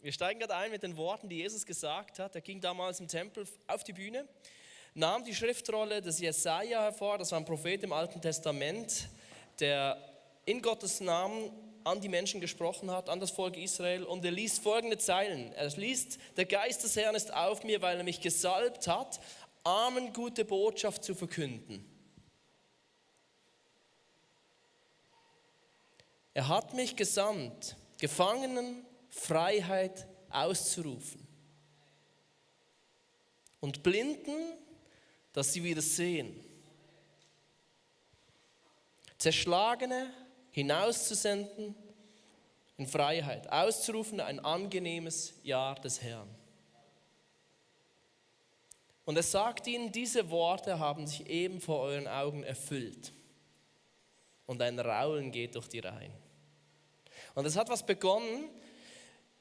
Wir steigen gerade ein mit den Worten, die Jesus gesagt hat. Er ging damals im Tempel auf die Bühne, nahm die Schriftrolle des Jesaja hervor, das war ein Prophet im Alten Testament, der in Gottes Namen an die Menschen gesprochen hat, an das Volk Israel, und er liest folgende Zeilen. Er liest: Der Geist des Herrn ist auf mir, weil er mich gesalbt hat, Armen gute Botschaft zu verkünden. Er hat mich gesandt, Gefangenen Freiheit auszurufen und Blinden, dass sie wieder sehen, Zerschlagene hinauszusenden in Freiheit, auszurufen ein angenehmes Jahr des Herrn. Und er sagt ihnen, diese Worte haben sich eben vor euren Augen erfüllt. Und ein Raulen geht durch die Reihen. Und es hat was begonnen.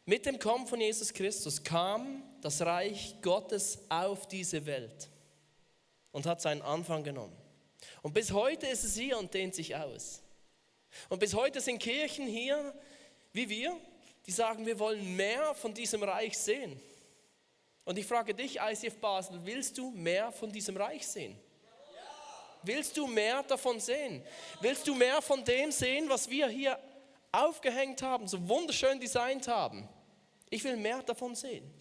Mit dem Kommen von Jesus Christus kam das Reich Gottes auf diese Welt und hat seinen Anfang genommen. Und bis heute ist es hier und dehnt sich aus. Und bis heute sind Kirchen hier, wie wir, die sagen, wir wollen mehr von diesem Reich sehen. Und ich frage dich, ICF Basel, willst du mehr von diesem Reich sehen? Willst du mehr davon sehen? Willst du mehr von dem sehen, was wir hier aufgehängt haben, so wunderschön designt haben? Ich will mehr davon sehen.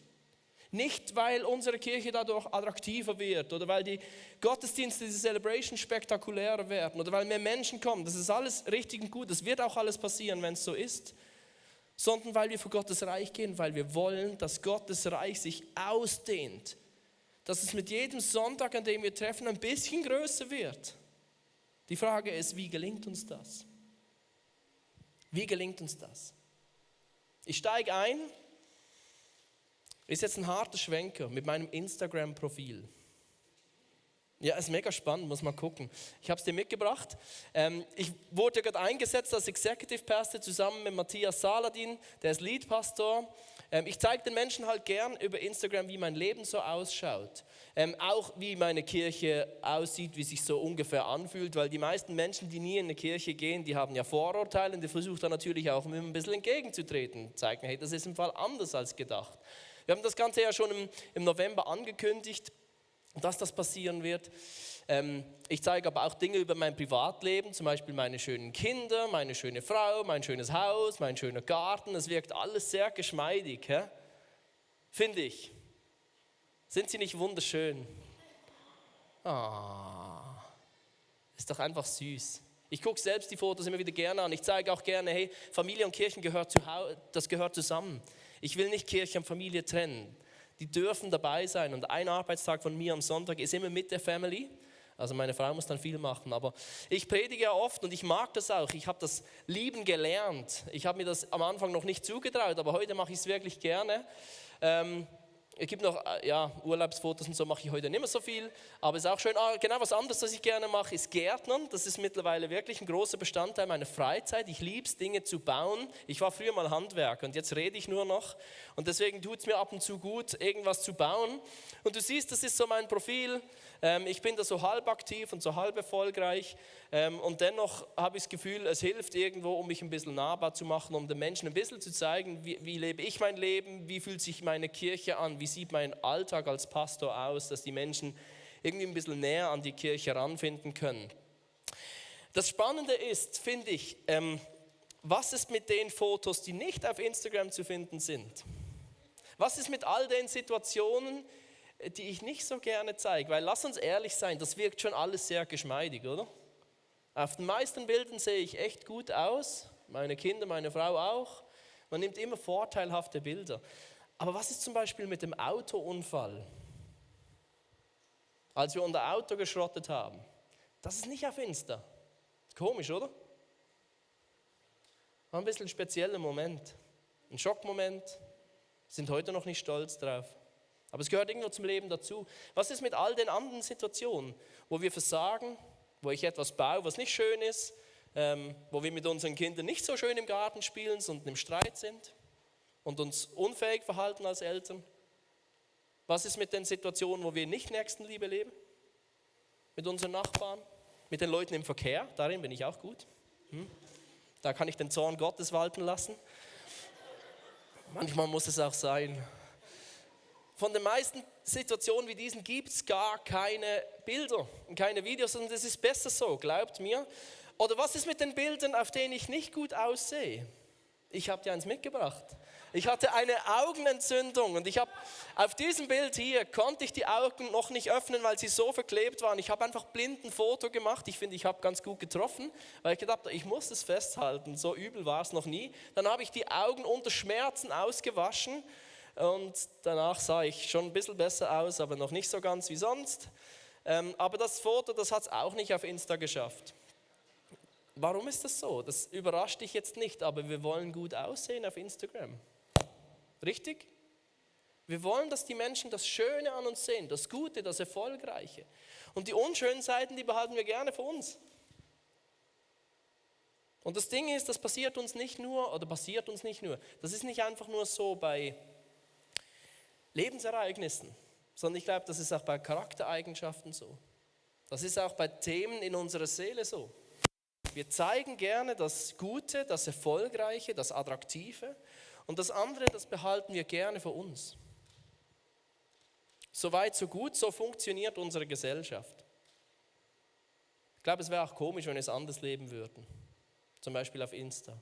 Nicht, weil unsere Kirche dadurch attraktiver wird oder weil die Gottesdienste, diese Celebration spektakulärer werden oder weil mehr Menschen kommen. Das ist alles richtig und gut. Das wird auch alles passieren, wenn es so ist. Sondern weil wir für Gottes Reich gehen, weil wir wollen, dass Gottes Reich sich ausdehnt. Dass es mit jedem Sonntag, an dem wir treffen, ein bisschen größer wird. Die Frage ist, wie gelingt uns das? Wie gelingt uns das? Ich steige ein. Ist jetzt ein harter Schwenker mit meinem Instagram-Profil. Ja, ist mega spannend, muss man gucken. Ich habe es dir mitgebracht. Ich wurde gerade eingesetzt als Executive Pastor zusammen mit Matthias Saladin, der ist Lead-Pastor. Ich zeige den Menschen halt gern über Instagram, wie mein Leben so ausschaut. Auch wie meine Kirche aussieht, wie sich so ungefähr anfühlt, weil die meisten Menschen, die nie in eine Kirche gehen, die haben ja Vorurteile und die versuchen dann natürlich auch immer ein bisschen entgegenzutreten. Zeigen, hey, das ist im Fall anders als gedacht. Wir haben das Ganze ja schon im November angekündigt, dass das passieren wird. Ich zeige aber auch Dinge über mein Privatleben, zum Beispiel meine schönen Kinder, meine schöne Frau, mein schönes Haus, mein schöner Garten. Es wirkt alles sehr geschmeidig, finde ich. Sind sie nicht wunderschön? Ist doch einfach süß. Ich gucke selbst die Fotos immer wieder gerne an. Ich zeige auch gerne, hey, Familie und Kirchen das gehört zusammen. Ich will nicht Kirche und Familie trennen. Die dürfen dabei sein. Und ein Arbeitstag von mir am Sonntag ist immer mit der Family. Also meine Frau muss dann viel machen. Aber ich predige ja oft und ich mag das auch. Ich habe das lieben gelernt. Ich habe mir das am Anfang noch nicht zugetraut, aber heute mache ich es wirklich gerne. Es gibt noch Urlaubsfotos und so mache ich heute nicht mehr so viel, aber es ist auch schön. Genau, was anderes, was ich gerne mache, ist Gärtnern. Das ist mittlerweile wirklich ein großer Bestandteil meiner Freizeit. Ich liebe es, Dinge zu bauen. Ich war früher mal Handwerker und jetzt rede ich nur noch. Und deswegen tut es mir ab und zu gut, irgendwas zu bauen. Und du siehst, das ist so mein Profil. Ich bin da so halb aktiv und so halb erfolgreich. Und dennoch habe ich das Gefühl, es hilft irgendwo, um mich ein bisschen nahbar zu machen, um den Menschen ein bisschen zu zeigen, wie lebe ich mein Leben, wie fühlt sich meine Kirche an, wie sieht mein Alltag als Pastor aus, dass die Menschen irgendwie ein bisschen näher an die Kirche ranfinden können. Das Spannende ist, finde ich, was ist mit den Fotos, die nicht auf Instagram zu finden sind? Was ist mit all den Situationen, die ich nicht so gerne zeige? Weil lass uns ehrlich sein, das wirkt schon alles sehr geschmeidig, oder? Auf den meisten Bildern sehe ich echt gut aus, meine Kinder, meine Frau auch. Man nimmt immer vorteilhafte Bilder. Aber was ist zum Beispiel mit dem Autounfall? Als wir unser Auto geschrottet haben, das ist nicht auf Insta. Komisch, oder? War ein bisschen ein spezieller Moment, ein Schockmoment, sind heute noch nicht stolz drauf. Aber es gehört irgendwo zum Leben dazu. Was ist mit all den anderen Situationen, wo wir versagen, wo ich etwas baue, was nicht schön ist, wo wir mit unseren Kindern nicht so schön im Garten spielen, sondern im Streit sind und uns unfähig verhalten als Eltern? Was ist mit den Situationen, wo wir nicht Nächstenliebe leben? Mit unseren Nachbarn, mit den Leuten im Verkehr, darin bin ich auch gut. Da kann ich den Zorn Gottes walten lassen. Manchmal muss es auch sein. Von den meisten Situationen wie diesen gibt es gar keine Bilder und keine Videos und es ist besser so, glaubt mir. Oder was ist mit den Bildern, auf denen ich nicht gut aussehe? Ich habe dir eins mitgebracht. Ich hatte eine Augenentzündung und auf diesem Bild hier konnte ich die Augen noch nicht öffnen, weil sie so verklebt waren. Ich habe einfach blind ein Foto gemacht. Ich finde, ich habe ganz gut getroffen, weil ich gedacht habe, ich muss es festhalten. So übel war es noch nie. Dann habe ich die Augen unter Schmerzen ausgewaschen und danach sah ich schon ein bisschen besser aus, aber noch nicht so ganz wie sonst. Aber das Foto, das hat es auch nicht auf Insta geschafft. Warum ist das so? Das überrascht dich jetzt nicht, aber wir wollen gut aussehen auf Instagram. Richtig? Wir wollen, dass die Menschen das Schöne an uns sehen, das Gute, das Erfolgreiche. Und die unschönen Seiten, die behalten wir gerne für uns. Und das Ding ist, das passiert uns nicht nur. Das ist nicht einfach nur so bei Lebensereignissen, sondern ich glaube, das ist auch bei Charaktereigenschaften so. Das ist auch bei Themen in unserer Seele so. Wir zeigen gerne das Gute, das Erfolgreiche, das Attraktive und das andere, das behalten wir gerne für uns. So weit, so gut, so funktioniert unsere Gesellschaft. Ich glaube, es wäre auch komisch, wenn wir es anders leben würden. Zum Beispiel auf Insta.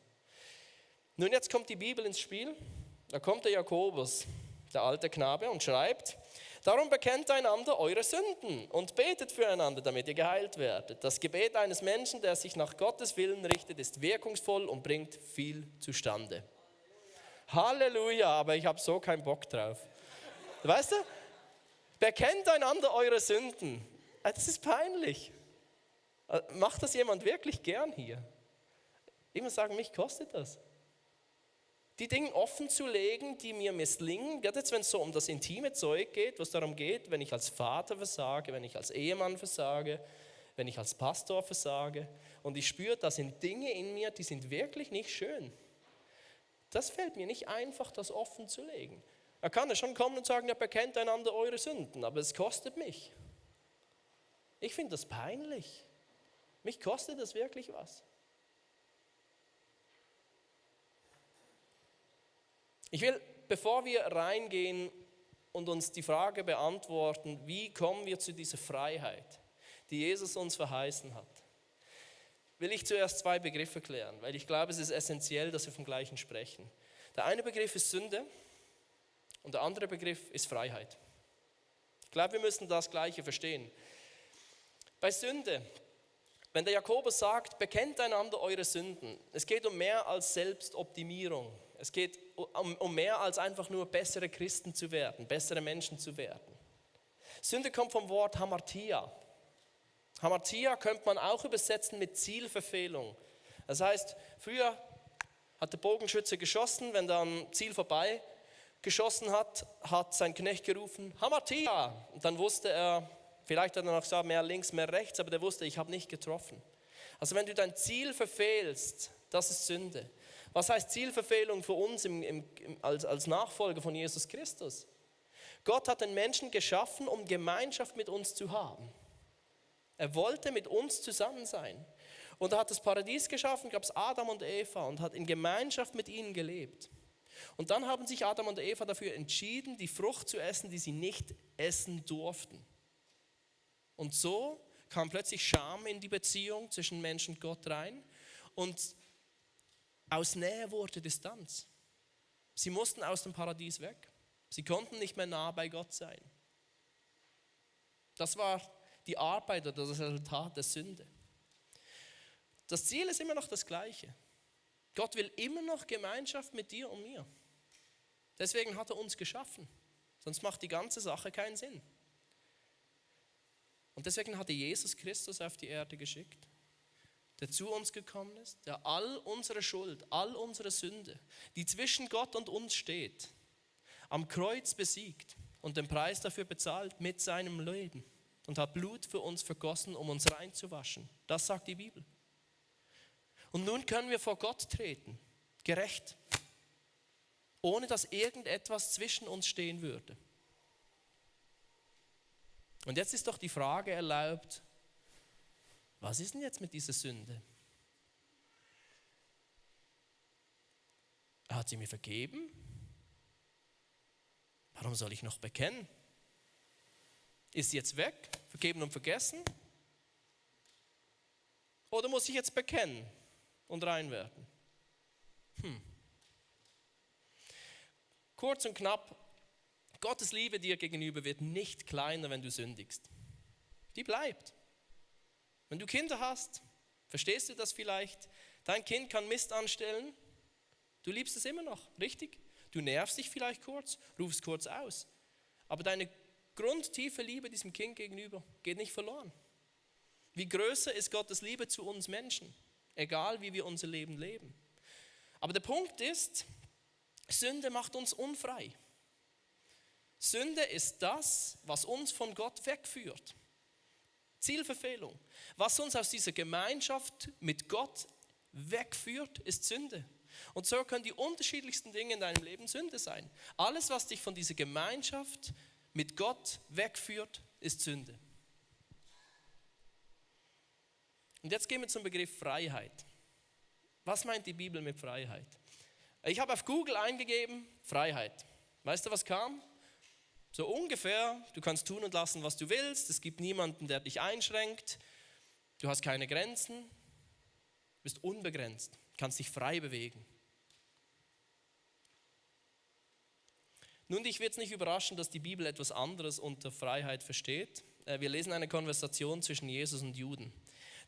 Nun, jetzt kommt die Bibel ins Spiel. Da kommt der Jakobus, der alte Knabe, und schreibt: Darum bekennt einander eure Sünden und betet füreinander, damit ihr geheilt werdet. Das Gebet eines Menschen, der sich nach Gottes Willen richtet, ist wirkungsvoll und bringt viel zustande. Halleluja, aber ich habe so keinen Bock drauf. Weißt du? Bekennt einander eure Sünden. Das ist peinlich. Macht das jemand wirklich gern hier? Ich muss sagen, mich kostet das. Die Dinge offen zu legen, die mir misslingen, gerade jetzt, wenn es so um das intime Zeug geht, was darum geht, wenn ich als Vater versage, wenn ich als Ehemann versage, wenn ich als Pastor versage und ich spüre, da sind Dinge in mir, die sind wirklich nicht schön. Das fällt mir nicht einfach, das offen zu legen. Er kann ja schon kommen und sagen, ja, bekennt einander eure Sünden, aber es kostet mich. Ich finde das peinlich. Mich kostet das wirklich was. Ich will, bevor wir reingehen und uns die Frage beantworten, wie kommen wir zu dieser Freiheit, die Jesus uns verheißen hat, will ich zuerst zwei Begriffe klären, weil ich glaube, es ist essentiell, dass wir vom Gleichen sprechen. Der eine Begriff ist Sünde und der andere Begriff ist Freiheit. Ich glaube, wir müssen das Gleiche verstehen. Bei Sünde, wenn der Jakobus sagt, bekennt einander eure Sünden, es geht um mehr als Selbstoptimierung. Es geht um mehr als einfach nur bessere Christen zu werden, bessere Menschen zu werden. Sünde kommt vom Wort Hamartia. Hamartia könnte man auch übersetzen mit Zielverfehlung. Das heißt, früher hat der Bogenschütze geschossen, wenn dann Ziel vorbei geschossen hat, hat sein Knecht gerufen, Hamartia. Und dann wusste er, vielleicht hat er noch gesagt, mehr links, mehr rechts, aber der wusste, ich habe nicht getroffen. Also wenn du dein Ziel verfehlst, das ist Sünde. Was heißt Zielverfehlung für uns als Nachfolger von Jesus Christus? Gott hat den Menschen geschaffen, um Gemeinschaft mit uns zu haben. Er wollte mit uns zusammen sein. Und er hat das Paradies geschaffen, gab es Adam und Eva und hat in Gemeinschaft mit ihnen gelebt. Und dann haben sich Adam und Eva dafür entschieden, die Frucht zu essen, die sie nicht essen durften. Und so kam plötzlich Scham in die Beziehung zwischen Mensch und Gott rein und aus Nähe wurde Distanz. Sie mussten aus dem Paradies weg. Sie konnten nicht mehr nah bei Gott sein. Das war die Arbeit oder das Resultat der Sünde. Das Ziel ist immer noch das Gleiche. Gott will immer noch Gemeinschaft mit dir und mir. Deswegen hat er uns geschaffen. Sonst macht die ganze Sache keinen Sinn. Und deswegen hat er Jesus Christus auf die Erde geschickt, der zu uns gekommen ist, der all unsere Schuld, all unsere Sünde, die zwischen Gott und uns steht, am Kreuz besiegt und den Preis dafür bezahlt mit seinem Leben und hat Blut für uns vergossen, um uns reinzuwaschen. Das sagt die Bibel. Und nun können wir vor Gott treten, gerecht, ohne dass irgendetwas zwischen uns stehen würde. Und jetzt ist doch die Frage erlaubt, was ist denn jetzt mit dieser Sünde? Er hat sie mir vergeben, warum soll ich noch bekennen? Ist sie jetzt weg, vergeben und vergessen? Oder muss ich jetzt bekennen und rein werden? Kurz und knapp, Gottes Liebe dir gegenüber wird nicht kleiner, wenn du sündigst. Die bleibt. Wenn du Kinder hast, verstehst du das vielleicht? Dein Kind kann Mist anstellen, du liebst es immer noch, richtig? Du nervst dich vielleicht kurz, rufst kurz aus. Aber deine grundtiefe Liebe diesem Kind gegenüber geht nicht verloren. Wie größer ist Gottes Liebe zu uns Menschen, egal wie wir unser Leben leben. Aber der Punkt ist, Sünde macht uns unfrei. Sünde ist das, was uns von Gott wegführt. Zielverfehlung. Was uns aus dieser Gemeinschaft mit Gott wegführt, ist Sünde. Und so können die unterschiedlichsten Dinge in deinem Leben Sünde sein. Alles, was dich von dieser Gemeinschaft mit Gott wegführt, ist Sünde. Und jetzt gehen wir zum Begriff Freiheit. Was meint die Bibel mit Freiheit? Ich habe auf Google eingegeben, Freiheit. Weißt du, was kam? So ungefähr, du kannst tun und lassen, was du willst. Es gibt niemanden, der dich einschränkt. Du hast keine Grenzen. Du bist unbegrenzt, kannst dich frei bewegen. Nun, dich wird es nicht überraschen, dass die Bibel etwas anderes unter Freiheit versteht. Wir lesen eine Konversation zwischen Jesus und Juden.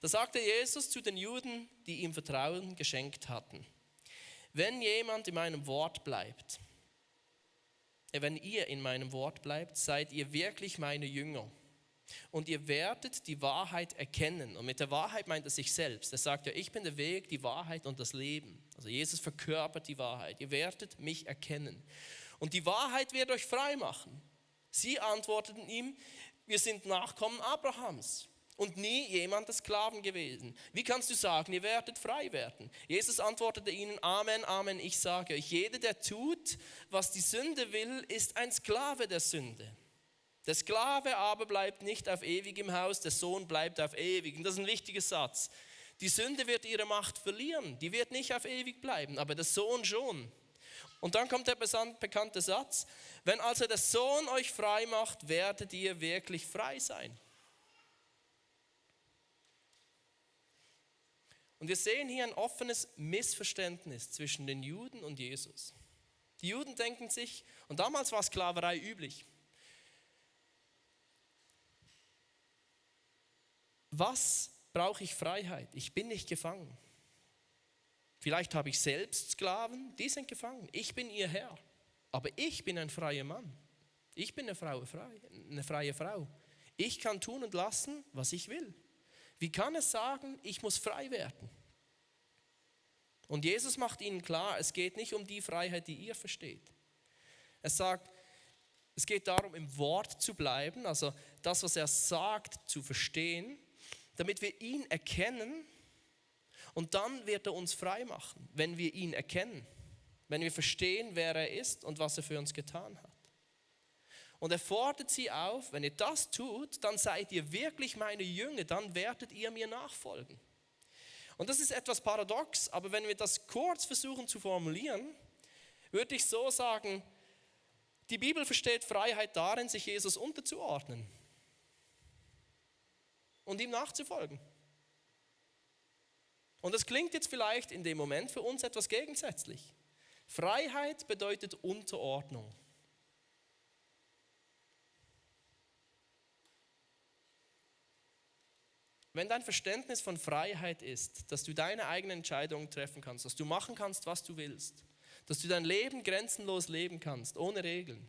Da sagte Jesus zu den Juden, die ihm Vertrauen geschenkt hatten: Wenn jemand in meinem Wort bleibt, wenn ihr in meinem Wort bleibt, seid ihr wirklich meine Jünger. Und ihr werdet die Wahrheit erkennen. Und mit der Wahrheit meint er sich selbst. Er sagt ja, ich bin der Weg, die Wahrheit und das Leben. Also Jesus verkörpert die Wahrheit. Ihr werdet mich erkennen. Und die Wahrheit wird euch frei machen. Sie antworteten ihm, wir sind Nachkommen Abrahams und nie jemandes Sklaven gewesen. Wie kannst du sagen, ihr werdet frei werden? Jesus antwortete ihnen, Amen, Amen, ich sage euch, jeder, der tut, was die Sünde will, ist ein Sklave der Sünde. Der Sklave aber bleibt nicht auf ewig im Haus, der Sohn bleibt auf ewig. Und das ist ein wichtiger Satz. Die Sünde wird ihre Macht verlieren, die wird nicht auf ewig bleiben, aber der Sohn schon. Und dann kommt der bekannte Satz, wenn also der Sohn euch frei macht, werdet ihr wirklich frei sein. Und wir sehen hier ein offenes Missverständnis zwischen den Juden und Jesus. Die Juden denken sich, und damals war Sklaverei üblich, was brauche ich Freiheit? Ich bin nicht gefangen. Vielleicht habe ich selbst Sklaven, die sind gefangen. Ich bin ihr Herr. Aber ich bin ein freier Mann. Ich bin eine freie Frau. Ich kann tun und lassen, was ich will. Wie kann es sagen, ich muss frei werden? Und Jesus macht ihnen klar, es geht nicht um die Freiheit, die ihr versteht. Er sagt, es geht darum, im Wort zu bleiben, also das, was er sagt, zu verstehen, damit wir ihn erkennen und dann wird er uns frei machen, wenn wir ihn erkennen, wenn wir verstehen, wer er ist und was er für uns getan hat. Und er fordert sie auf, wenn ihr das tut, dann seid ihr wirklich meine Jünger, dann werdet ihr mir nachfolgen. Und das ist etwas paradox, aber wenn wir das kurz versuchen zu formulieren, würde ich so sagen, die Bibel versteht Freiheit darin, sich Jesus unterzuordnen und ihm nachzufolgen. Und das klingt jetzt vielleicht in dem Moment für uns etwas gegensätzlich. Freiheit bedeutet Unterordnung. Wenn dein Verständnis von Freiheit ist, dass du deine eigenen Entscheidungen treffen kannst, dass du machen kannst, was du willst, dass du dein Leben grenzenlos leben kannst, ohne Regeln,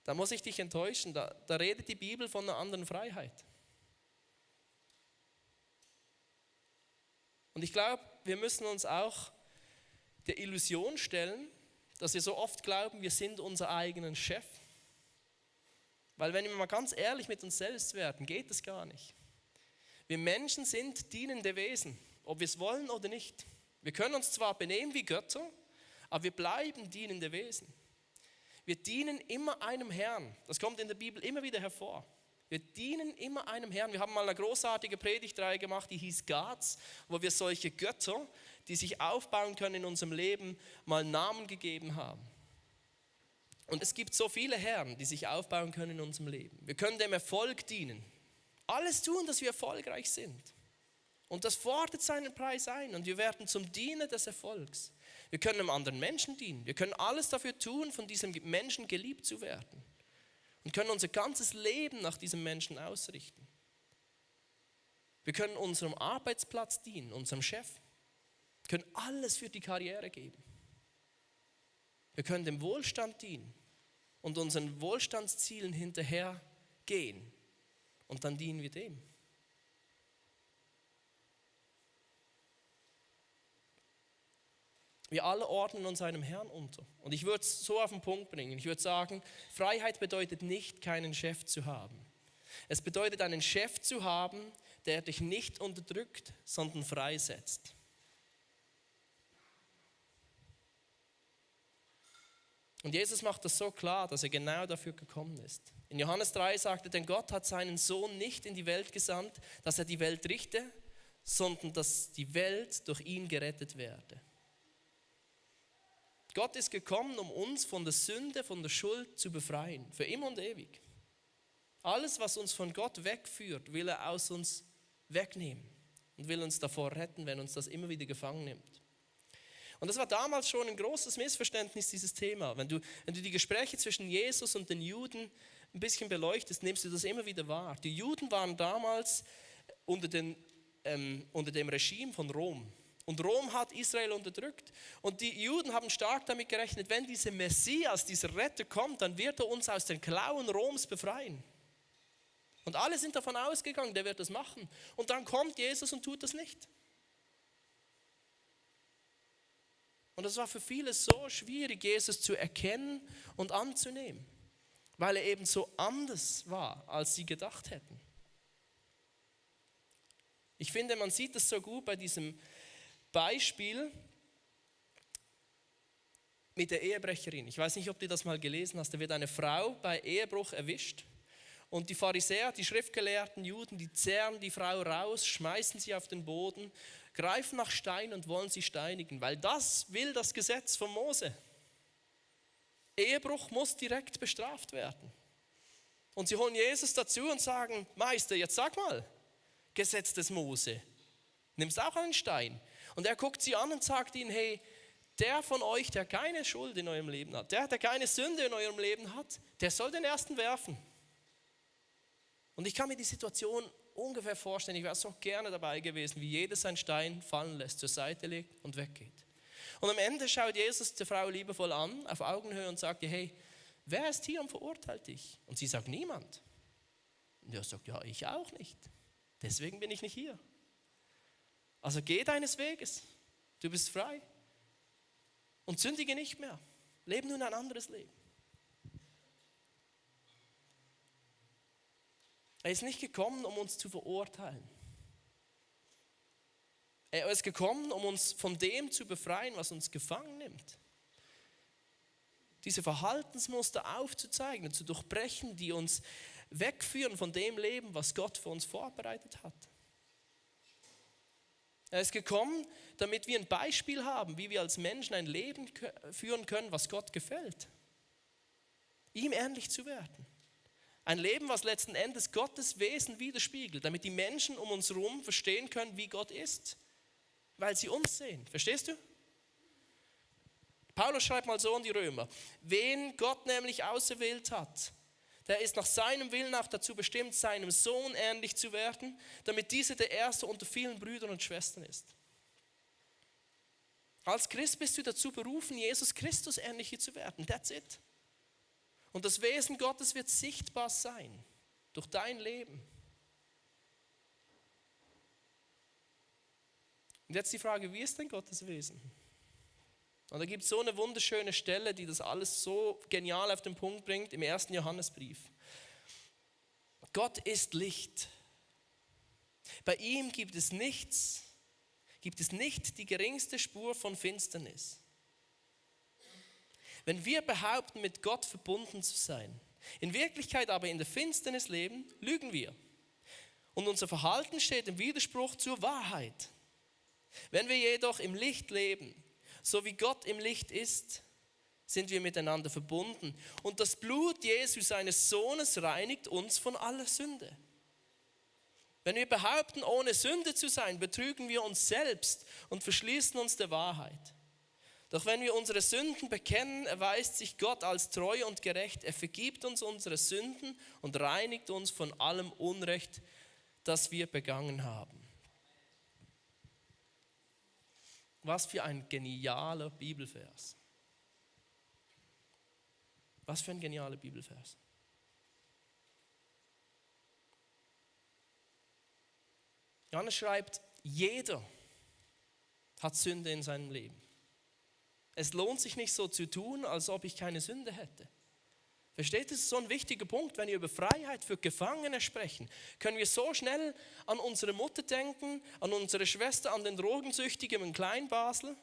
dann muss ich dich enttäuschen, da redet die Bibel von einer anderen Freiheit. Und ich glaube, wir müssen uns auch der Illusion stellen, dass wir so oft glauben, wir sind unser eigener Chef. Weil wenn wir mal ganz ehrlich mit uns selbst werden, geht es gar nicht. Wir Menschen sind dienende Wesen, ob wir es wollen oder nicht. Wir können uns zwar benehmen wie Götter, aber wir bleiben dienende Wesen. Wir dienen immer einem Herrn. Das kommt in der Bibel immer wieder hervor. Wir dienen immer einem Herrn. Wir haben mal eine großartige Predigtreihe gemacht, die hieß Gods, wo wir solche Götter, die sich aufbauen können in unserem Leben, mal Namen gegeben haben. Und es gibt so viele Herren, die sich aufbauen können in unserem Leben. Wir können dem Erfolg dienen. Alles tun, dass wir erfolgreich sind. Und das fordert seinen Preis ein. Und wir werden zum Diener des Erfolgs. Wir können einem anderen Menschen dienen. Wir können alles dafür tun, von diesem Menschen geliebt zu werden. Und können unser ganzes Leben nach diesem Menschen ausrichten. Wir können unserem Arbeitsplatz dienen, unserem Chef. Wir können alles für die Karriere geben. Wir können dem Wohlstand dienen und unseren Wohlstandszielen hinterher gehen. Und dann dienen wir dem. Wir alle ordnen uns einem Herrn unter. Und ich würde es so auf den Punkt bringen. Ich würde sagen, Freiheit bedeutet nicht, keinen Chef zu haben. Es bedeutet, einen Chef zu haben, der dich nicht unterdrückt, sondern freisetzt. Und Jesus macht das so klar, dass er genau dafür gekommen ist. In Johannes 3 sagte, denn Gott hat seinen Sohn nicht in die Welt gesandt, dass er die Welt richte, sondern dass die Welt durch ihn gerettet werde. Gott ist gekommen, um uns von der Sünde, von der Schuld zu befreien, für immer und ewig. Alles, was uns von Gott wegführt, will er aus uns wegnehmen und will uns davor retten, wenn uns das immer wieder gefangen nimmt. Und das war damals schon ein großes Missverständnis, dieses Thema. Wenn du die Gespräche zwischen Jesus und den Juden ein bisschen beleuchtest, nimmst du das immer wieder wahr. Die Juden waren damals unter dem Regime von Rom. Und Rom hat Israel unterdrückt. Und die Juden haben stark damit gerechnet, wenn dieser Messias, dieser Retter kommt, dann wird er uns aus den Klauen Roms befreien. Und alle sind davon ausgegangen, der wird das machen. Und dann kommt Jesus und tut das nicht. Und es war für viele so schwierig, Jesus zu erkennen und anzunehmen, weil er eben so anders war, als sie gedacht hätten. Ich finde, man sieht das so gut bei diesem Beispiel mit der Ehebrecherin. Ich weiß nicht, ob du das mal gelesen hast. Da wird eine Frau bei Ehebruch erwischt und die Pharisäer, die schriftgelehrten Juden, die zerren die Frau raus, schmeißen sie auf den Boden, greifen nach Stein und wollen sie steinigen, weil das will das Gesetz von Mose. Ehebruch muss direkt bestraft werden. Und sie holen Jesus dazu und sagen, Meister, jetzt sag mal, Gesetz des Mose, nimmst auch einen Stein? Und er guckt sie an und sagt ihnen, hey, der von euch, der keine Schuld in eurem Leben hat, der keine Sünde in eurem Leben hat, der soll den ersten werfen. Und ich kann mir die Situation ungefähr vorstellen, ich wäre so gerne dabei gewesen, wie jeder seinen Stein fallen lässt, zur Seite legt und weggeht. Und am Ende schaut Jesus die Frau liebevoll an, auf Augenhöhe und sagt ihr, hey, wer ist hier und verurteilt dich? Und sie sagt, niemand. Und er sagt, ja, ich auch nicht. Deswegen bin ich nicht hier. Also geh deines Weges, du bist frei und sündige nicht mehr. Lebe nun ein anderes Leben. Er ist nicht gekommen, um uns zu verurteilen. Er ist gekommen, um uns von dem zu befreien, was uns gefangen nimmt. Diese Verhaltensmuster aufzuzeigen und zu durchbrechen, die uns wegführen von dem Leben, was Gott für uns vorbereitet hat. Er ist gekommen, damit wir ein Beispiel haben, wie wir als Menschen ein Leben führen können, was Gott gefällt. Ihm ähnlich zu werden. Ein Leben, was letzten Endes Gottes Wesen widerspiegelt, damit die Menschen um uns herum verstehen können, wie Gott ist, weil sie uns sehen. Verstehst du? Paulus schreibt mal so an die Römer, wen Gott nämlich auserwählt hat, der ist nach seinem Willen auch dazu bestimmt, seinem Sohn ähnlich zu werden, damit dieser der Erste unter vielen Brüdern und Schwestern ist. Als Christ bist du dazu berufen, Jesus Christus ähnlicher zu werden. That's it. Und das Wesen Gottes wird sichtbar sein durch dein Leben. Und jetzt die Frage, wie ist denn Gottes Wesen? Und da gibt es so eine wunderschöne Stelle, die das alles so genial auf den Punkt bringt, im 1. Johannesbrief. Gott ist Licht. Bei ihm gibt es nicht die geringste Spur von Finsternis. Wenn wir behaupten, mit Gott verbunden zu sein, in Wirklichkeit aber in der Finsternis leben, lügen wir. Und unser Verhalten steht im Widerspruch zur Wahrheit. Wenn wir jedoch im Licht leben, so wie Gott im Licht ist, sind wir miteinander verbunden. Und das Blut Jesu, seines Sohnes, reinigt uns von aller Sünde. Wenn wir behaupten, ohne Sünde zu sein, betrügen wir uns selbst und verschließen uns der Wahrheit. Doch wenn wir unsere Sünden bekennen, erweist sich Gott als treu und gerecht. Er vergibt uns unsere Sünden und reinigt uns von allem Unrecht, das wir begangen haben. Was für ein genialer Bibelvers. Was für ein genialer Bibelvers. Johannes schreibt, jeder hat Sünde in seinem Leben. Es lohnt sich nicht so zu tun, als ob ich keine Sünde hätte. Versteht, das ist so ein wichtiger Punkt. Wenn wir über Freiheit für Gefangene sprechen, können wir so schnell an unsere Mutter denken, an unsere Schwester, an den Drogensüchtigen in Kleinbasel.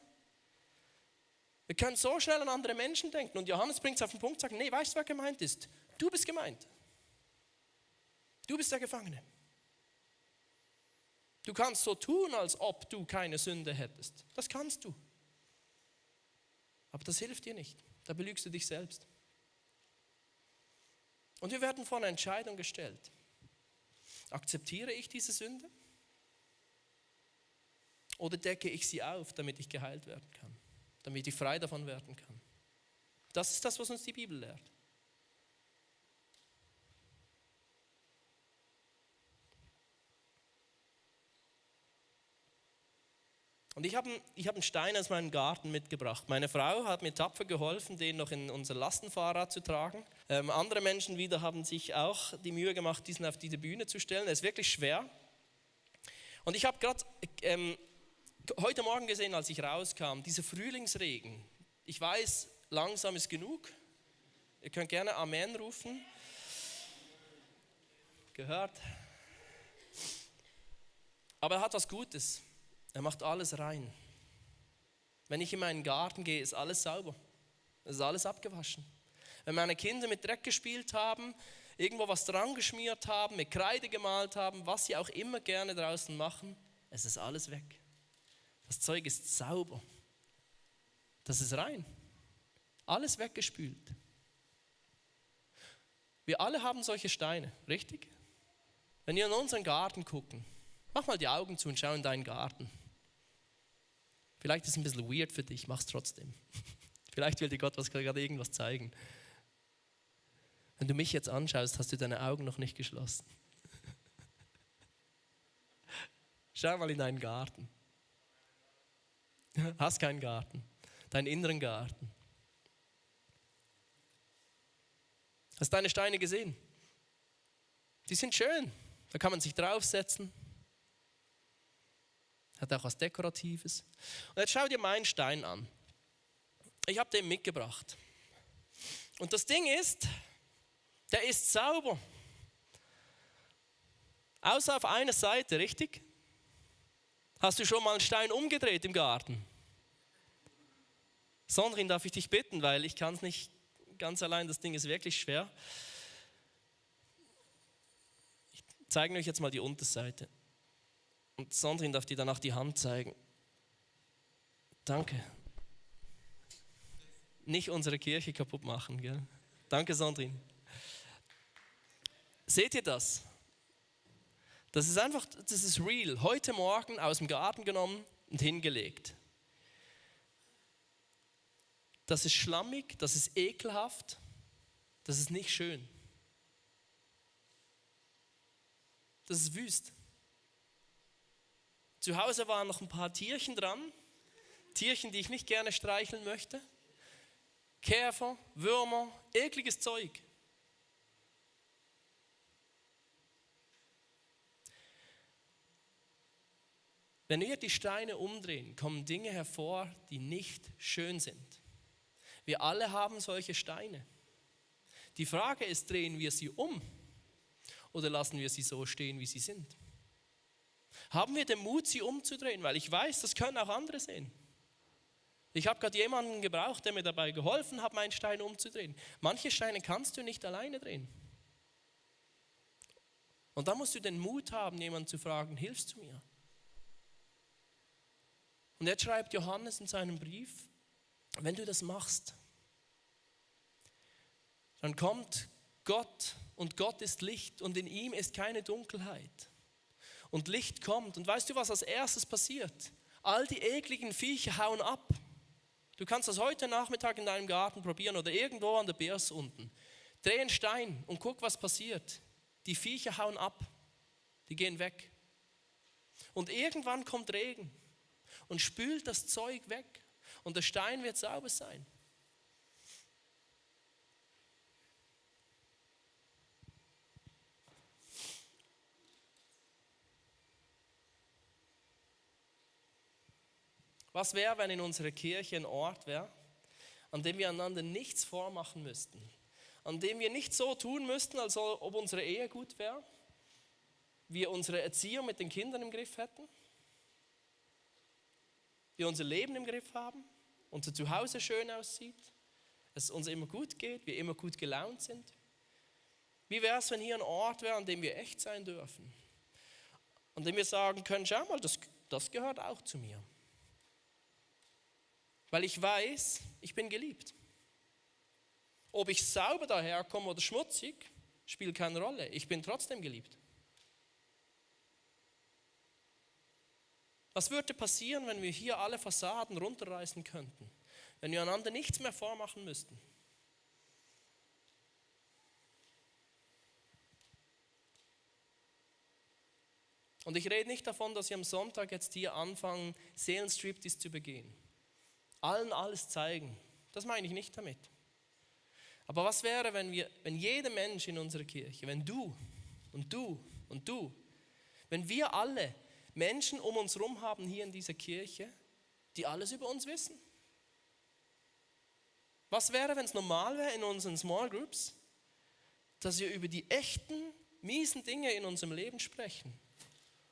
Wir können so schnell an andere Menschen denken. Und Johannes bringt es auf den Punkt und sagt, nee, weißt du, wer gemeint ist? Du bist gemeint. Du bist der Gefangene. Du kannst so tun, als ob du keine Sünde hättest. Das kannst du. Aber das hilft dir nicht. Da belügst du dich selbst. Und wir werden vor eine Entscheidung gestellt. Akzeptiere ich diese Sünde? Oder decke ich sie auf, damit ich geheilt werden kann? Damit ich frei davon werden kann? Das ist das, was uns die Bibel lehrt. Und ich habe einen Stein aus meinem Garten mitgebracht. Meine Frau hat mir tapfer geholfen, den noch in unser Lastenfahrrad zu tragen. Andere Menschen wieder haben sich auch die Mühe gemacht, diesen auf diese Bühne zu stellen. Er ist wirklich schwer. Und ich habe gerade heute Morgen gesehen, als ich rauskam, dieser Frühlingsregen. Ich weiß, langsam ist genug. Ihr könnt gerne Amen rufen. Gehört. Aber er hat was Gutes. Er macht alles rein. Wenn ich in meinen Garten gehe, ist alles sauber. Es ist alles abgewaschen. Wenn meine Kinder mit Dreck gespielt haben, irgendwo was dran geschmiert haben, mit Kreide gemalt haben, was sie auch immer gerne draußen machen, es ist alles weg. Das Zeug ist sauber. Das ist rein. Alles weggespült. Wir alle haben solche Steine, richtig? Wenn wir in unseren Garten gucken, mach mal die Augen zu und schau in deinen Garten. Vielleicht ist es ein bisschen weird für dich, mach es trotzdem. Vielleicht will dir Gott gerade irgendwas zeigen. Wenn du mich jetzt anschaust, hast du deine Augen noch nicht geschlossen. Schau mal in deinen Garten. Hast keinen Garten, deinen inneren Garten. Hast du deine Steine gesehen? Die sind schön, da kann man sich draufsetzen. Hat auch was Dekoratives. Und jetzt schau dir meinen Stein an. Ich habe den mitgebracht. Und das Ding ist, der ist sauber. Außer auf einer Seite, richtig? Hast du schon mal einen Stein umgedreht im Garten? Sondrin, darf ich dich bitten, weil ich kann es nicht ganz allein, das Ding ist wirklich schwer. Ich zeige euch jetzt mal die Unterseite. Und Sondrin darf dir danach die Hand zeigen. Danke. Nicht unsere Kirche kaputt machen, gell? Danke, Sondrin. Seht ihr das? Das ist einfach, das ist real. Heute Morgen aus dem Garten genommen und hingelegt. Das ist schlammig, das ist ekelhaft, das ist nicht schön. Das ist wüst. Zu Hause waren noch ein paar Tierchen dran, Tierchen, die ich nicht gerne streicheln möchte. Käfer, Würmer, ekliges Zeug. Wenn wir die Steine umdrehen, kommen Dinge hervor, die nicht schön sind. Wir alle haben solche Steine. Die Frage ist, drehen wir sie um oder lassen wir sie so stehen, wie sie sind? Haben wir den Mut, sie umzudrehen? Weil ich weiß, das können auch andere sehen. Ich habe gerade jemanden gebraucht, der mir dabei geholfen hat, meinen Stein umzudrehen. Manche Steine kannst du nicht alleine drehen. Und da musst du den Mut haben, jemanden zu fragen, hilfst du mir? Und jetzt schreibt Johannes in seinem Brief, wenn du das machst, dann kommt Gott und Gott ist Licht und in ihm ist keine Dunkelheit. Und Licht kommt und weißt du, was als erstes passiert? All die ekligen Viecher hauen ab. Du kannst das heute Nachmittag in deinem Garten probieren oder irgendwo an der Birs unten. Dreh einen Stein und guck, was passiert. Die Viecher hauen ab, die gehen weg. Und irgendwann kommt Regen und spült das Zeug weg und der Stein wird sauber sein. Was wäre, wenn in unserer Kirche ein Ort wäre, an dem wir einander nichts vormachen müssten? An dem wir nicht so tun müssten, als ob unsere Ehe gut wäre, wir unsere Erziehung mit den Kindern im Griff hätten, wir unser Leben im Griff haben, unser Zuhause schön aussieht, es uns immer gut geht, wir immer gut gelaunt sind. Wie wäre es, wenn hier ein Ort wäre, an dem wir echt sein dürfen? An dem wir sagen können, schau mal, das gehört auch zu mir. Weil ich weiß, ich bin geliebt. Ob ich sauber daherkomme oder schmutzig, spielt keine Rolle. Ich bin trotzdem geliebt. Was würde passieren, wenn wir hier alle Fassaden runterreißen könnten? Wenn wir einander nichts mehr vormachen müssten? Und ich rede nicht davon, dass wir am Sonntag jetzt hier anfangen, Seelenstriptease zu begehen. Allen alles zeigen. Das meine ich nicht damit. Aber was wäre, wenn jeder Mensch in unserer Kirche, wenn du und du und du, wenn wir alle Menschen um uns herum haben hier in dieser Kirche, die alles über uns wissen? Was wäre, wenn es normal wäre in unseren Small Groups, dass wir über die echten, miesen Dinge in unserem Leben sprechen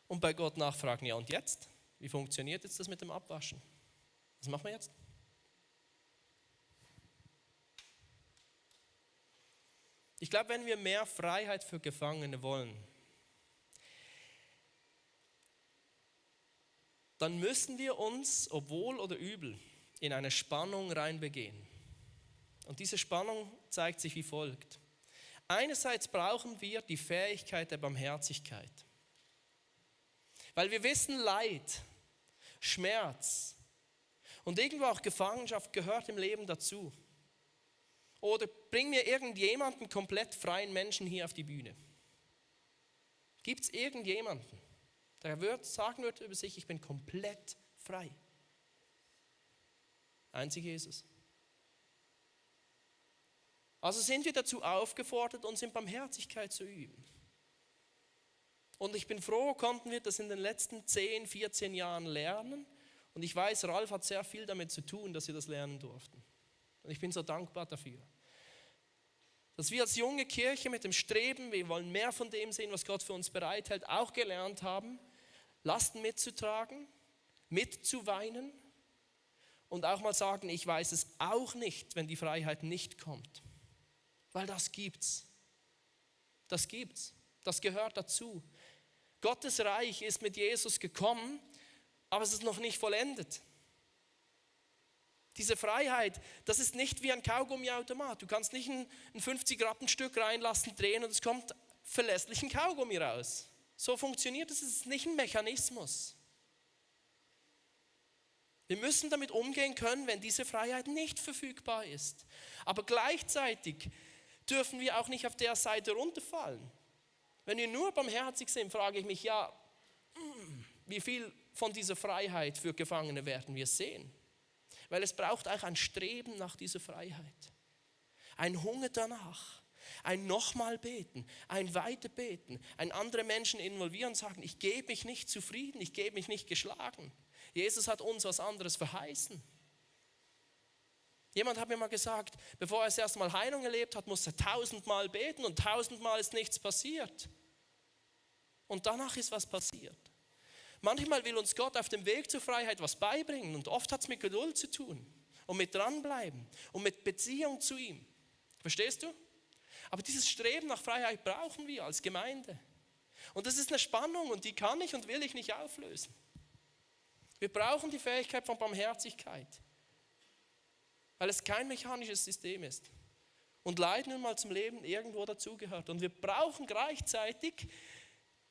und bei Gott nachfragen, ja und jetzt? Wie funktioniert jetzt das mit dem Abwaschen? Was machen wir jetzt? Ich glaube, wenn wir mehr Freiheit für Gefangene wollen, dann müssen wir uns, ob wohl oder übel, in eine Spannung reinbegehen. Und diese Spannung zeigt sich wie folgt. Einerseits brauchen wir die Fähigkeit der Barmherzigkeit. Weil wir wissen, Leid, Schmerz und irgendwo auch Gefangenschaft gehört im Leben dazu. Oder bring mir irgendjemanden komplett freien Menschen hier auf die Bühne. Gibt es irgendjemanden, der sagen wird über sich, ich bin komplett frei? Einzig Jesus. Also sind wir dazu aufgefordert, uns in Barmherzigkeit zu üben. Und ich bin froh, konnten wir das in den letzten 10, 14 Jahren lernen. Und ich weiß, Ralf hat sehr viel damit zu tun, dass wir das lernen durften. Und ich bin so dankbar dafür. Dass wir als junge Kirche mit dem Streben, wir wollen mehr von dem sehen, was Gott für uns bereithält, auch gelernt haben, Lasten mitzutragen, mitzuweinen und auch mal sagen, ich weiß es auch nicht, wenn die Freiheit nicht kommt. Weil das gibt's. Das gibt's. Das gehört dazu. Gottes Reich ist mit Jesus gekommen, aber es ist noch nicht vollendet. Diese Freiheit, das ist nicht wie ein Kaugummiautomat. Du kannst nicht ein 50-Rappen-Stück reinlassen, drehen und es kommt verlässlich ein Kaugummi raus. So funktioniert es, es ist nicht ein Mechanismus. Wir müssen damit umgehen können, wenn diese Freiheit nicht verfügbar ist. Aber gleichzeitig dürfen wir auch nicht auf der Seite runterfallen. Wenn wir nur barmherzig sind, frage ich mich, ja, wie viel von dieser Freiheit für Gefangene werden wir sehen? Weil es braucht auch ein Streben nach dieser Freiheit. Ein Hunger danach. Ein nochmal beten, ein Weiterbeten, ein andere Menschen involvieren und sagen, ich gebe mich nicht zufrieden, ich gebe mich nicht geschlagen. Jesus hat uns was anderes verheißen. Jemand hat mir mal gesagt, bevor er das erste Mal Heilung erlebt hat, musste er 1000-mal beten und 1000-mal ist nichts passiert. Und danach ist was passiert. Manchmal will uns Gott auf dem Weg zur Freiheit was beibringen und oft hat es mit Geduld zu tun und mit dranbleiben und mit Beziehung zu ihm. Verstehst du? Aber dieses Streben nach Freiheit brauchen wir als Gemeinde. Und das ist eine Spannung und die kann ich und will ich nicht auflösen. Wir brauchen die Fähigkeit von Barmherzigkeit, weil es kein mechanisches System ist. und Leid nun mal zum Leben irgendwo dazugehört. Und wir brauchen gleichzeitig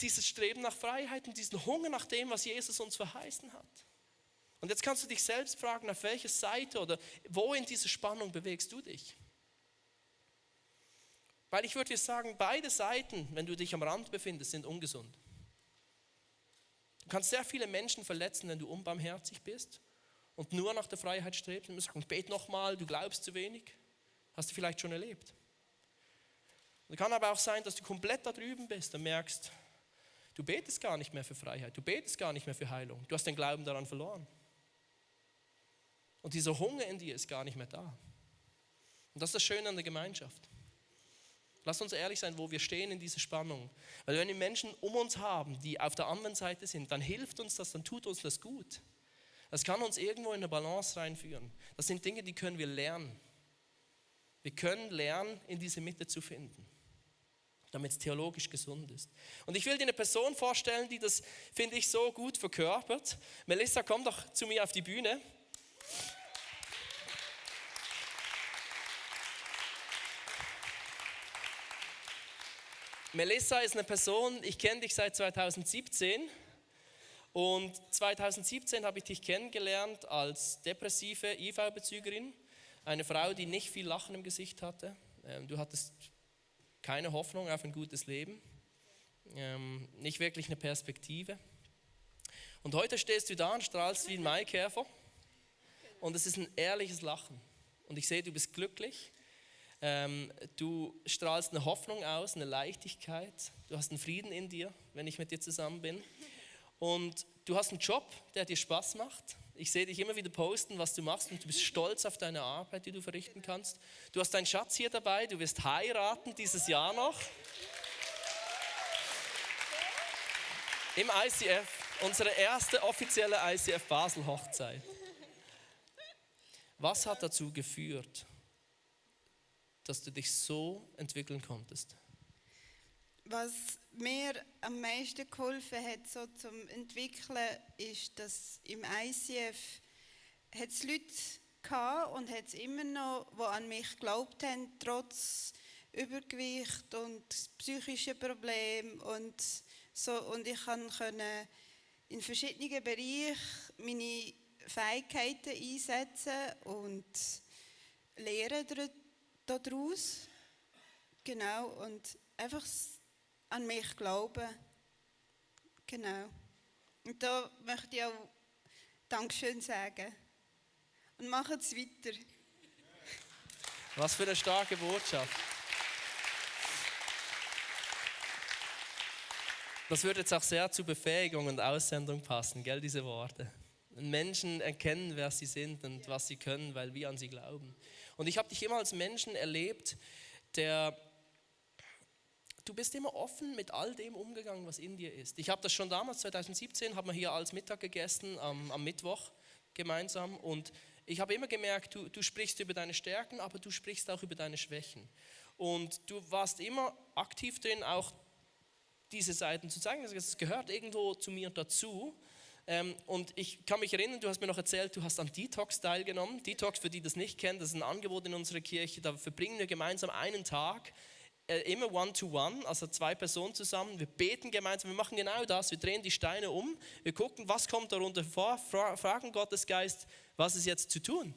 dieses Streben nach Freiheit und diesen Hunger nach dem, was Jesus uns verheißen hat. Und jetzt kannst du dich selbst fragen, auf welcher Seite oder wo in dieser Spannung bewegst du dich? Weil ich würde dir sagen, beide Seiten, wenn du dich am Rand befindest, sind ungesund. Du kannst sehr viele Menschen verletzen, wenn du unbarmherzig bist und nur nach der Freiheit strebst und sagst, bet nochmal, du glaubst zu wenig. Hast du vielleicht schon erlebt. Und es kann aber auch sein, dass du komplett da drüben bist und merkst, du betest gar nicht mehr für Freiheit, du betest gar nicht mehr für Heilung. Du hast den Glauben daran verloren. Und dieser Hunger in dir ist gar nicht mehr da. Und das ist das Schöne an der Gemeinschaft. Lass uns ehrlich sein, wo wir stehen in dieser Spannung. Weil wenn wir Menschen um uns haben, die auf der anderen Seite sind, dann hilft uns das, dann tut uns das gut. Das kann uns irgendwo in eine Balance reinführen. Das sind Dinge, die können wir lernen. Wir können lernen, in diese Mitte zu finden, damit es theologisch gesund ist. Und ich will dir eine Person vorstellen, die das, finde ich, so gut verkörpert. Melissa, komm doch zu mir auf die Bühne. Melissa ist eine Person, ich kenne dich seit 2017 und 2017 habe ich dich kennengelernt als depressive IV-Bezügerin, eine Frau, die nicht viel Lachen im Gesicht hatte. Du hattest keine Hoffnung auf ein gutes Leben, nicht wirklich eine Perspektive. Und heute stehst du da und strahlst wie ein Maikäfer und es ist ein ehrliches Lachen. Und ich sehe, du bist glücklich. Du strahlst eine Hoffnung aus, eine Leichtigkeit. Du hast einen Frieden in dir, wenn ich mit dir zusammen bin. Und du hast einen Job, der dir Spaß macht. Ich sehe dich immer wieder posten, was du machst und du bist stolz auf deine Arbeit, die du verrichten kannst. Du hast deinen Schatz hier dabei, du wirst heiraten dieses Jahr noch. Im ICF, unsere erste offizielle ICF Basel Hochzeit. Was hat dazu geführt, dass du dich so entwickeln konntest? Was mir am meisten geholfen hat, so zum Entwickeln, ist, dass im ICF es Leute gab und hat es immer noch, die an mich geglaubt haben, trotz Übergewicht und psychischen Problemen und so. Und ich konnte in verschiedenen Bereichen meine Fähigkeiten einsetzen und lernen daraus. Genau, und einfach an mich glauben. Genau. Und da möchte ich auch Dankeschön sagen. Und macht es weiter. Was für eine starke Botschaft. Das würde jetzt auch sehr zur Befähigung und Aussendung passen, gell, diese Worte. Menschen erkennen, wer sie sind und was sie können, weil wir an sie glauben. Und ich habe dich immer als Menschen erlebt, du bist immer offen mit all dem umgegangen, was in dir ist. Ich habe das schon damals, 2017, haben wir hier als Mittag gegessen, am Mittwoch gemeinsam. Und ich habe immer gemerkt, du sprichst über deine Stärken, aber du sprichst auch über deine Schwächen. Und du warst immer aktiv drin, auch diese Seiten zu zeigen. Es gehört irgendwo zu mir dazu. Und ich kann mich erinnern, du hast mir noch erzählt, du hast an Detox teilgenommen. Detox, für die das nicht kennen, das ist ein Angebot in unserer Kirche. Da verbringen wir gemeinsam einen Tag, immer One-to-One, also 2 Personen zusammen. Wir beten gemeinsam, wir machen genau das. Wir drehen die Steine um, wir gucken, was kommt darunter vor, fragen Gottes Geist, was ist jetzt zu tun.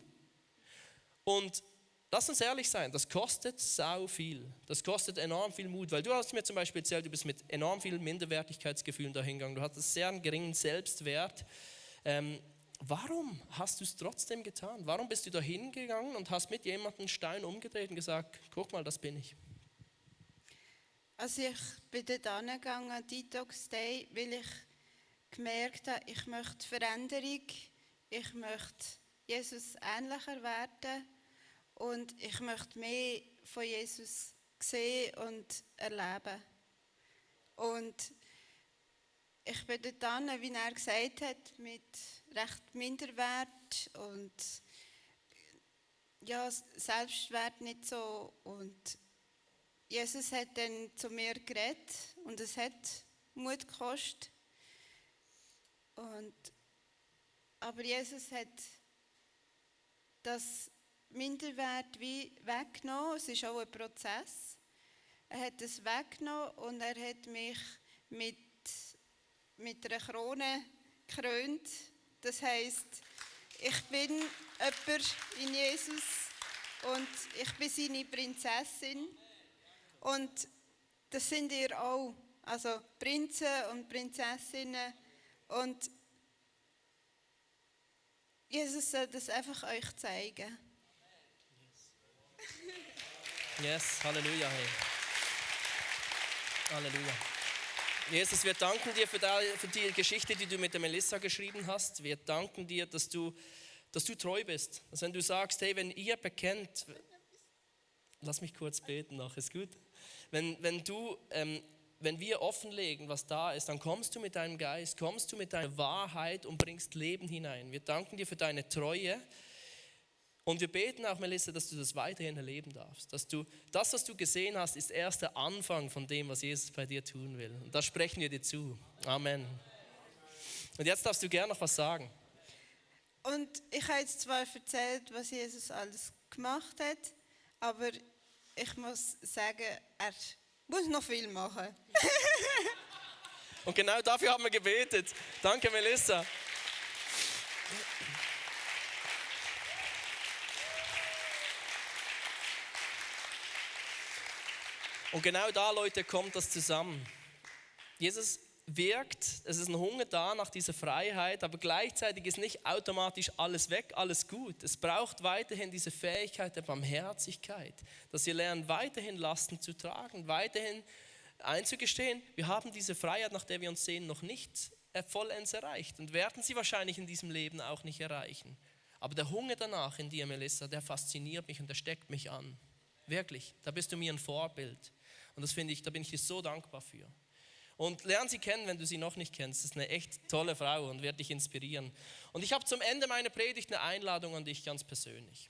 Und lass uns ehrlich sein, das kostet sau viel. Das kostet enorm viel Mut, weil du hast mir zum Beispiel erzählt, du bist mit enorm vielen Minderwertigkeitsgefühlen dahingegangen. Du hattest sehr einen geringen Selbstwert. Warum hast du es trotzdem getan? Warum bist du da hingegangen und hast mit jemandem einen Stein umgedreht und gesagt, guck mal, das bin ich? Also ich bin dort hingegangen an Detox Day, weil ich gemerkt habe, ich möchte Veränderung, ich möchte Jesus ähnlicher werden und ich möchte mehr von Jesus sehen und erleben. Und ich bin dort hin, wie er gesagt hat, mit recht Minderwert und ja, Selbstwert nicht so. Und Jesus hat dann zu mir geredet und es hat Mut gekostet. Aber Jesus hat das Minderwert wie weggenommen. Es ist auch ein Prozess. Er hat es weggenommen und er hat mich mit einer Krone gekrönt. Das heisst, ich bin jemand in Jesus und ich bin seine Prinzessin. Und das sind ihr auch. Also Prinzen und Prinzessinnen. Und Jesus soll das einfach euch zeigen. Yes, Halleluja. Hey. Halleluja. Jesus, wir danken dir für die Geschichte, die du mit der Melissa geschrieben hast. Wir danken dir, dass du treu bist. Dass wenn du sagst, hey, wenn ihr bekennt, lass mich kurz beten noch, ist gut? Wenn wir offenlegen, was da ist, dann kommst du mit deinem Geist, kommst du mit deiner Wahrheit und bringst Leben hinein. Wir danken dir für deine Treue und wir beten auch, Melissa, dass du das weiterhin erleben darfst. Dass du das, was du gesehen hast, ist erst der Anfang von dem, was Jesus bei dir tun will. Und das sprechen wir dir zu. Amen. Und jetzt darfst du gerne noch was sagen. Und ich habe jetzt zwar erzählt, was Jesus alles gemacht hat, aber ich muss sagen, er muss noch viel machen. Und genau dafür haben wir gebetet. Danke, Melissa. Und genau da, Leute, kommt das zusammen. Jesus wirkt, es ist ein Hunger da nach dieser Freiheit, aber gleichzeitig ist nicht automatisch alles weg, alles gut. Es braucht weiterhin diese Fähigkeit der Barmherzigkeit, dass wir lernen, weiterhin Lasten zu tragen, weiterhin einzugestehen, wir haben diese Freiheit, nach der wir uns sehen, noch nicht vollends erreicht und werden sie wahrscheinlich in diesem Leben auch nicht erreichen. Aber der Hunger danach in dir, Melissa, der fasziniert mich und der steckt mich an. Wirklich, da bist du mir ein Vorbild. Und das finde ich, da bin ich dir so dankbar für. Und lern sie kennen, wenn du sie noch nicht kennst. Das ist eine echt tolle Frau und wird dich inspirieren. Und ich habe zum Ende meiner Predigt eine Einladung an dich ganz persönlich.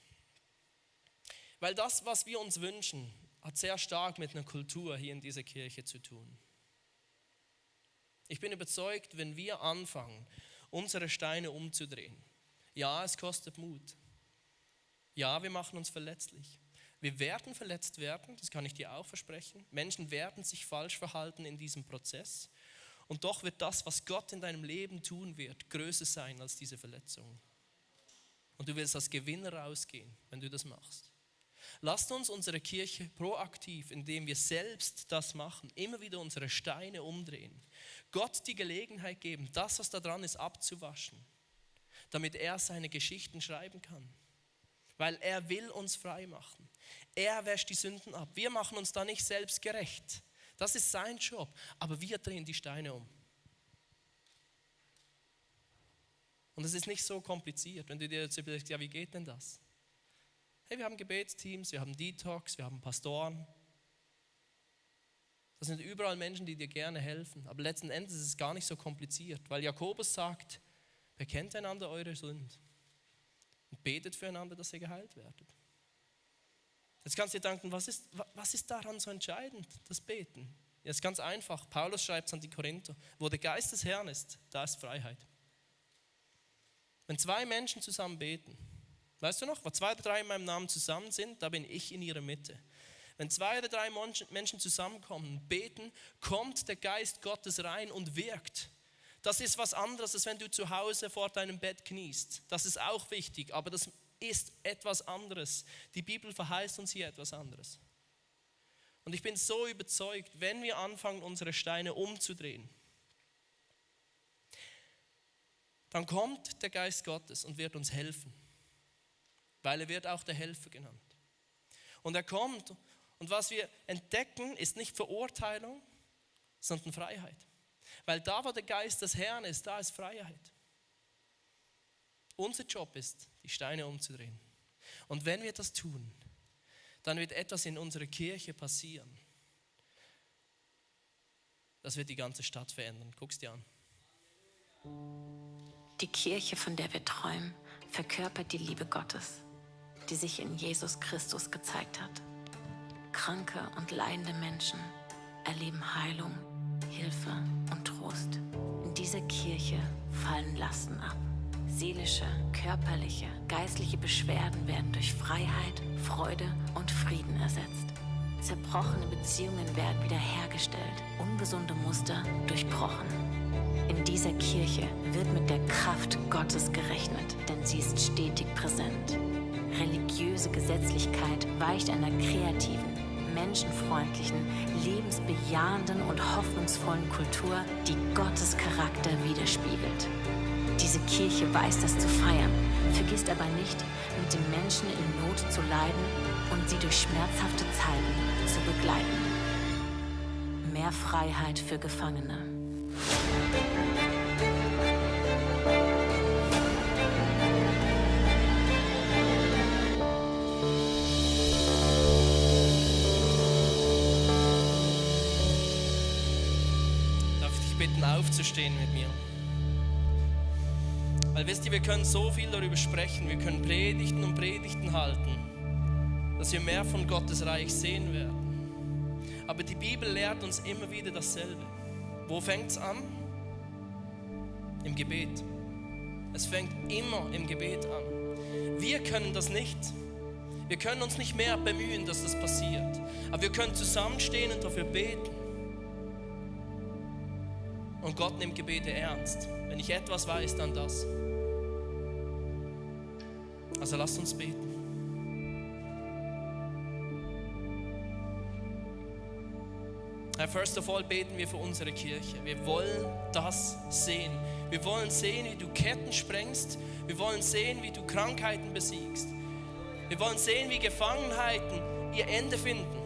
Weil das, was wir uns wünschen, hat sehr stark mit einer Kultur hier in dieser Kirche zu tun. Ich bin überzeugt, wenn wir anfangen, unsere Steine umzudrehen, ja, es kostet Mut. Ja, wir machen uns verletzlich. Wir werden verletzt werden, das kann ich dir auch versprechen. Menschen werden sich falsch verhalten in diesem Prozess. Und doch wird das, was Gott in deinem Leben tun wird, größer sein als diese Verletzung. Und du wirst als Gewinner rausgehen, wenn du das machst. Lasst uns unsere Kirche proaktiv, indem wir selbst das machen, immer wieder unsere Steine umdrehen. Gott die Gelegenheit geben, das, was da dran ist, abzuwaschen, damit er seine Geschichten schreiben kann. Weil er will uns frei machen. Er wäscht die Sünden ab. Wir machen uns da nicht selbst gerecht. Das ist sein Job. Aber wir drehen die Steine um. Und es ist nicht so kompliziert, wenn du dir jetzt überlegst, ja, wie geht denn das? Hey, wir haben Gebetsteams, wir haben Detox, wir haben Pastoren. Das sind überall Menschen, die dir gerne helfen. Aber letzten Endes ist es gar nicht so kompliziert, weil Jakobus sagt, bekennt einander eure Sünden und betet füreinander, dass ihr geheilt werdet. Jetzt kannst du dir denken, was ist daran so entscheidend, das Beten? Ja, ist ganz einfach. Paulus schreibt es an die Korinther, wo der Geist des Herrn ist, da ist Freiheit. Wenn zwei Menschen zusammen beten, weißt du noch, wo 2 oder 3 in meinem Namen zusammen sind, da bin ich in ihrer Mitte. Wenn 2 oder 3 Menschen zusammenkommen und beten, kommt der Geist Gottes rein und wirkt. Das ist was anderes, als wenn du zu Hause vor deinem Bett kniest. Das ist auch wichtig, aber das ist etwas anderes. Die Bibel verheißt uns hier etwas anderes. Und ich bin so überzeugt, wenn wir anfangen, unsere Steine umzudrehen, dann kommt der Geist Gottes und wird uns helfen. Weil er wird auch der Helfer genannt. Und er kommt und was wir entdecken, ist nicht Verurteilung, sondern Freiheit. Weil da, wo der Geist des Herrn ist, da ist Freiheit. Unser Job ist, die Steine umzudrehen. Und wenn wir das tun, dann wird etwas in unserer Kirche passieren. Das wird die ganze Stadt verändern. Guck's dir an. Die Kirche, von der wir träumen, verkörpert die Liebe Gottes, die sich in Jesus Christus gezeigt hat. Kranke und leidende Menschen erleben Heilung, Hilfe und Trost. In dieser Kirche fallen Lasten ab. Seelische, körperliche, geistliche Beschwerden werden durch Freiheit, Freude und Frieden ersetzt. Zerbrochene Beziehungen werden wiederhergestellt, ungesunde Muster durchbrochen. In dieser Kirche wird mit der Kraft Gottes gerechnet, denn sie ist stetig präsent. Religiöse Gesetzlichkeit weicht einer kreativen, menschenfreundlichen, lebensbejahenden und hoffnungsvollen Kultur, die Gottes Charakter widerspiegelt. Diese Kirche weiß das zu feiern, vergisst aber nicht, mit den Menschen in Not zu leiden und sie durch schmerzhafte Zeiten zu begleiten. Mehr Freiheit für Gefangene. Darf ich dich bitten, aufzustehen mit mir? Weil wisst ihr, wir können so viel darüber sprechen, wir können Predigten und Predigten halten, dass wir mehr von Gottes Reich sehen werden. Aber die Bibel lehrt uns immer wieder dasselbe. Wo fängt es an? Im Gebet. Es fängt immer im Gebet an. Wir können das nicht. Wir können uns nicht mehr bemühen, dass das passiert. Aber wir können zusammenstehen und dafür beten. Und Gott nimmt Gebete ernst. Wenn ich etwas weiß, dann das. Also lasst uns beten. Herr, first of all beten wir für unsere Kirche. Wir wollen das sehen. Wir wollen sehen, wie du Ketten sprengst. Wir wollen sehen, wie du Krankheiten besiegst. Wir wollen sehen, wie Gefangenheiten ihr Ende finden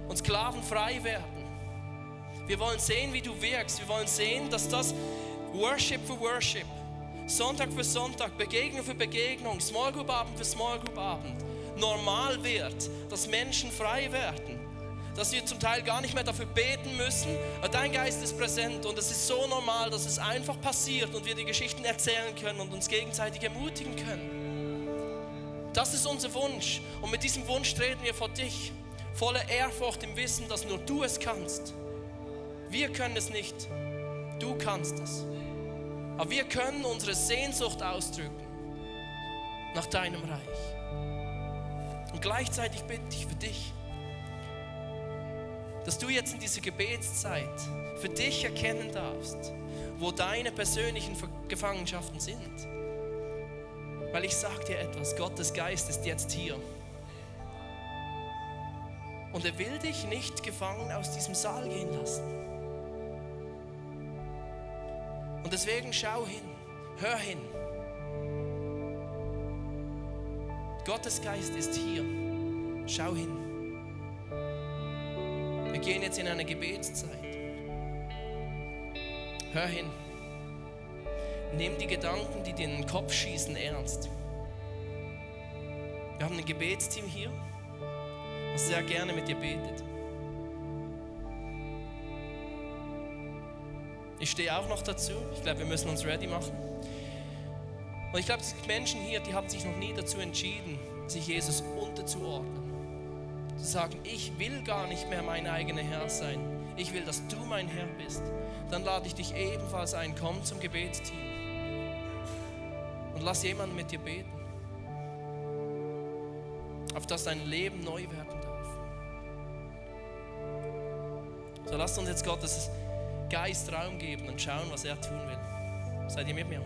und Sklaven frei werden. Wir wollen sehen, wie du wirkst. Wir wollen sehen, dass das Worship für Worship, Sonntag für Sonntag, Begegnung für Begegnung, Small Group Abend für Small Group Abend normal wird, dass Menschen frei werden, dass wir zum Teil gar nicht mehr dafür beten müssen, aber dein Geist ist präsent und es ist so normal, dass es einfach passiert und wir die Geschichten erzählen können und uns gegenseitig ermutigen können. Das ist unser Wunsch und mit diesem Wunsch treten wir vor dich, voller Ehrfurcht im Wissen, dass nur du es kannst. Wir können es nicht, du kannst es. Aber wir können unsere Sehnsucht ausdrücken nach deinem Reich. Und gleichzeitig bitte ich für dich, dass du jetzt in dieser Gebetszeit für dich erkennen darfst, wo deine persönlichen Gefangenschaften sind. Weil ich sage dir etwas, Gottes Geist ist jetzt hier. Und er will dich nicht gefangen aus diesem Saal gehen lassen. Und deswegen schau hin, hör hin. Gottes Geist ist hier. Schau hin. Wir gehen jetzt in eine Gebetszeit. Hör hin. Nimm die Gedanken, die dir in den Kopf schießen, ernst. Wir haben ein Gebetsteam hier, das sehr gerne mit dir betet. Ich stehe auch noch dazu. Ich glaube, wir müssen uns ready machen. Und ich glaube, es gibt Menschen hier, die haben sich noch nie dazu entschieden, sich Jesus unterzuordnen. Zu sagen, ich will gar nicht mehr mein eigener Herr sein. Ich will, dass du mein Herr bist. Dann lade ich dich ebenfalls ein, komm zum Gebetsteam. Und lass jemanden mit dir beten. Auf dass dein Leben neu werden darf. So lasst uns jetzt Gottes Geist Raum geben und schauen, was er tun will. Seid ihr mit mir?